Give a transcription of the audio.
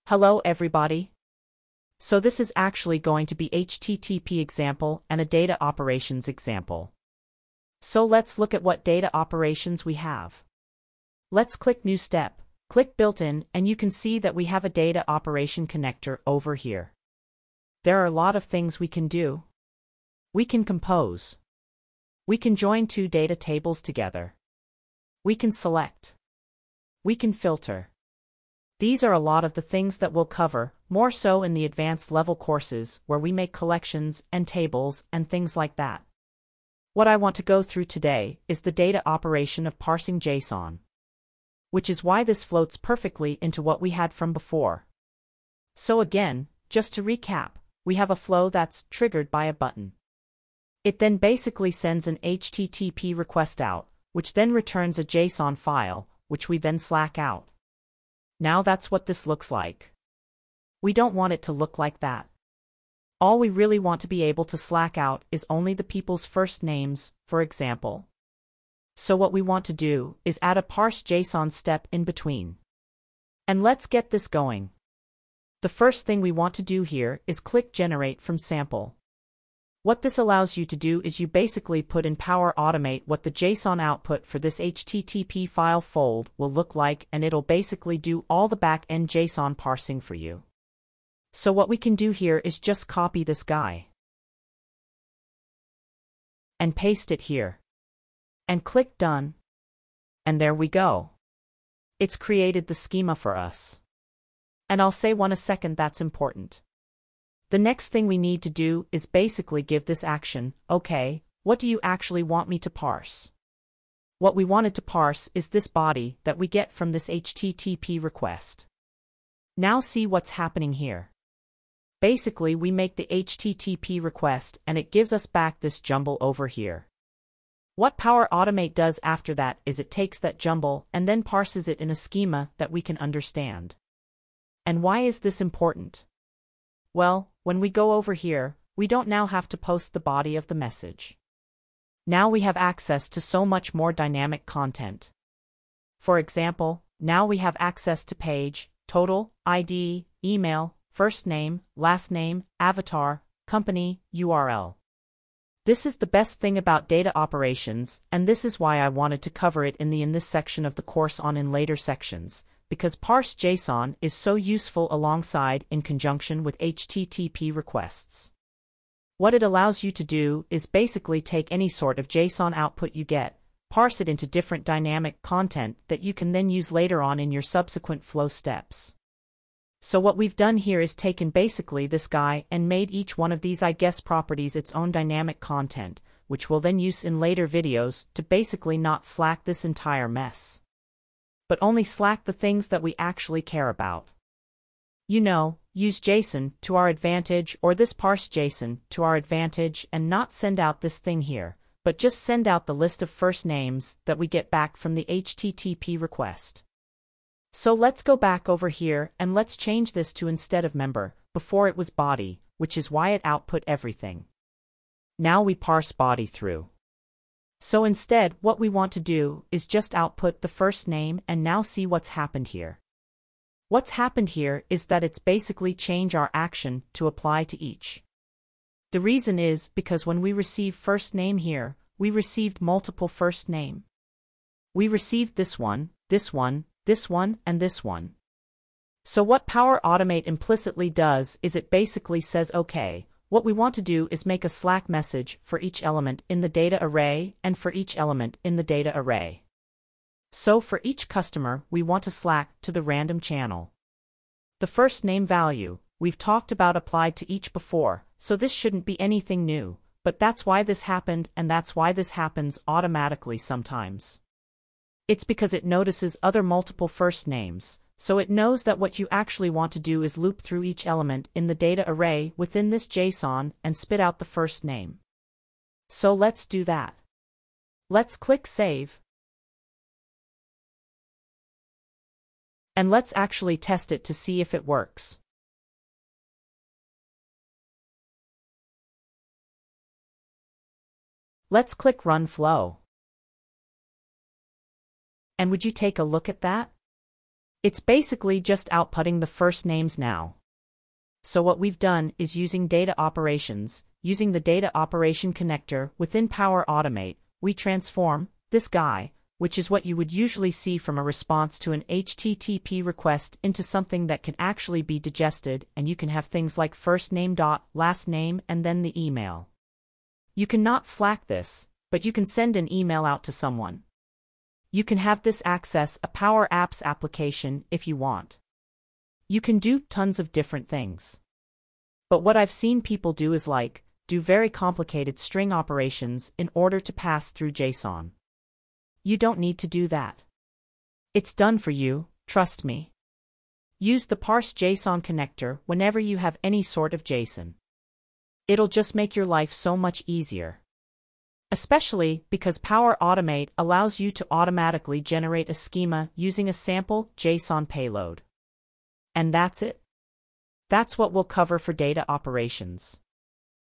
Hello everybody. So this is actually going to be HTTP example and a data operations example. So let's look at what data operations we have. Let's click New Step, click Built-in, and you can see that we have a data operation connector over here. There are a lot of things we can do. We can compose. We can join two data tables together. We can select. We can filter. These are a lot of the things that we'll cover, more so in the advanced level courses where we make collections and tables and things like that. What I want to go through today is the data operation of parsing JSON, which is why this floats perfectly into what we had from before. So again, just to recap, we have a flow that's triggered by a button. It then basically sends an HTTP request out, which then returns a JSON file, which we then slack out. Now that's what this looks like. We don't want it to look like that. All we really want to be able to slack out is only the people's first names, for example. So what we want to do is add a parse JSON step in between. And let's get this going. The first thing we want to do here is click Generate from Sample. What this allows you to do is you basically put in Power Automate what the JSON output for this HTTP file fold will look like, and it'll basically do all the back-end JSON parsing for you. So what we can do here is just copy this guy and paste it here. And click Done. And there we go. It's created the schema for us. And I'll say a second that's important. The next thing we need to do is basically give this action, okay, what do you actually want me to parse? What we wanted to parse is this body that we get from this HTTP request. Now see what's happening here. Basically we make the HTTP request and it gives us back this jumble over here. What Power Automate does after that is it takes that jumble and then parses it in a schema that we can understand. And why is this important? Well, when we go over here, we don't now have to post the body of the message. Now we have access to so much more dynamic content. For example, now we have access to page, total, ID, email, first name, last name, avatar, company, URL. This is the best thing about data operations, and this is why I wanted to cover it in this section of the course in later sections. Because parse JSON is so useful alongside in conjunction with HTTP requests. What it allows you to do is basically take any sort of JSON output you get, parse it into different dynamic content that you can then use later on in your subsequent flow steps. So what we've done here is taken basically this guy and made each one of these properties its own dynamic content, which we'll then use in later videos to basically not slack this entire mess, but only slack the things that we actually care about. You know, use JSON to our advantage, or this parse JSON to our advantage, and not send out this thing here, but just send out the list of first names that we get back from the HTTP request. So let's go back over here and let's change this to instead of member, before it was body, which is why it output everything. Now we parse body through. So instead, what we want to do is just output the first name and now see what's happened here. What's happened here is that it's basically change our action to apply to each. The reason is because when we receive first name here, we received multiple first name. We received this one, this one, this one, and this one. So what Power Automate implicitly does is it basically says, okay, what we want to do is make a Slack message for each element in the data array and for each element in the data array. So for each customer, we want to Slack to the random channel. The first name value, we've talked about applied to each before, so this shouldn't be anything new, but that's why this happened, and that's why this happens automatically sometimes. It's because it notices other multiple first names, so it knows that what you actually want to do is loop through each element in the data array within this JSON and spit out the first name. So let's do that. Let's click Save. And let's actually test it to see if it works. Let's click Run Flow. And would you take a look at that? It's basically just outputting the first names now. So what we've done is using data operations, using the data operation connector within Power Automate, we transform this guy, which is what you would usually see from a response to an HTTP request, into something that can actually be digested, and you can have things like first name dot last name and then the email. You cannot Slack this, but you can send an email out to someone. You can have this access a Power Apps application if you want. You can do tons of different things. But what I've seen people do is do very complicated string operations in order to pass through JSON. You don't need to do that. It's done for you, trust me. Use the parse JSON connector whenever you have any sort of JSON. It'll just make your life so much easier. Especially because Power Automate allows you to automatically generate a schema using a sample JSON payload. And that's it. That's what we'll cover for data operations.